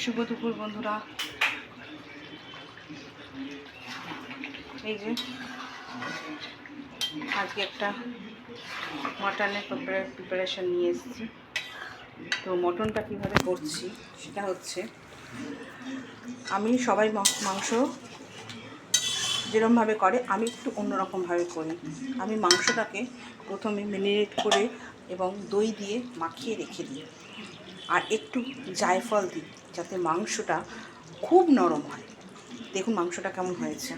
শুভ দুপুর বন্ধুরা। এই যে আজকে একটা মটনের প্রিপারেশন নিয়ে এসেছি। তো মটনটা কীভাবে করছি সেটা হচ্ছে, আমি সবাই মাংস যেরকমভাবে করে আমি একটু অন্যরকমভাবে করি। আমি মাংসটাকে প্রথমে ম্যারিনেট করে এবং দই দিয়ে মাখিয়ে রেখে দিই, আর একটু জায়ফল দিই যাতে মাংসটা খুব নরম হয়। দেখুন মাংসটা কেমন হয়েছে,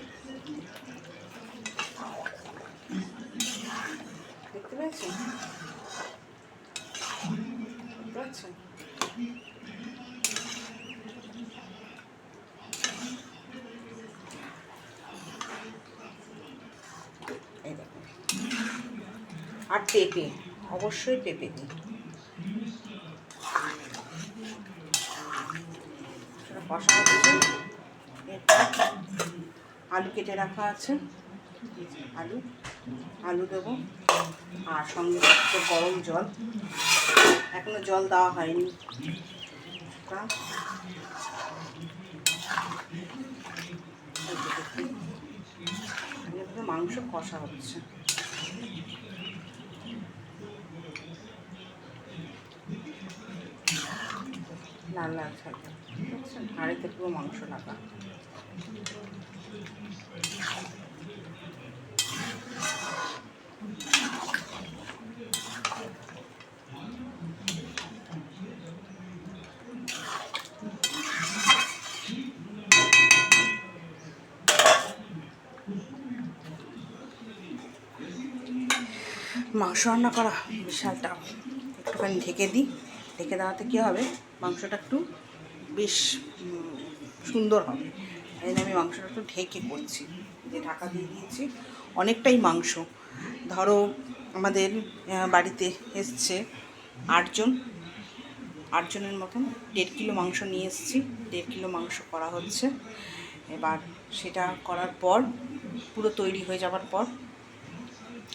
দেখতে পেয়েছেন? দেখতে পাচ্ছেন? এই দেখুন। আর পেঁপে, অবশ্যই পেঁপে দিই। সেটা কষা হচ্ছে। এরপর আলু কেটে রাখা আছে, আলু দেবো, আর সঙ্গে একটু গরম জল। এখনো জল দেওয়া হয়নি। মাংস কষা হচ্ছে। লাল লাল থাকে, বুঝছেন? হাঁড়িতে পুরো মাংস লাগা। মাংস রান্না করা বিশালটা, একটুখানি ঢেকে দিই। ঢেকে দেওয়াতে কী হবে, মাংসটা একটু বেশ সুন্দর হবে। এই জন্য আমি মাংসটা একটু ঢেকে করছি, যে ঢাকা দিয়ে দিয়েছি। অনেকটাই মাংস, ধরো আমাদের বাড়িতে এসছে আটজনের মতন। 1.5 কিলো মাংস নিয়ে এসেছি। 1.5 কিলো মাংস করা হচ্ছে। এবার সেটা করার পর, পুরো তৈরি হয়ে যাওয়ার পর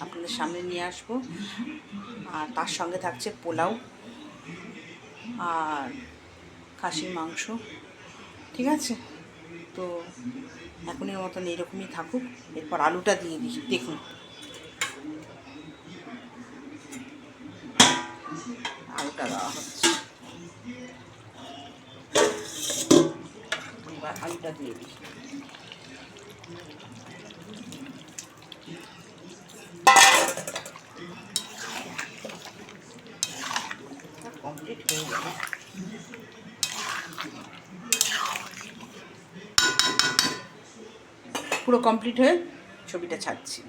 আপনাদের সামনে নিয়ে আসবো। আর তার সঙ্গে থাকছে পোলাও আর খাসির মাংস, ঠিক আছে? তো এখনের মতন এরকমই থাকুক। এরপর আলুটা দিয়ে দিই। দেখুন আলুটা দেওয়া হচ্ছে, এবার আলুটা দিয়ে দিই। কমপ্লিট হয়ে যাবে। পুরো কমপ্লিট হয়ে ছবিটা ছাড়ছি।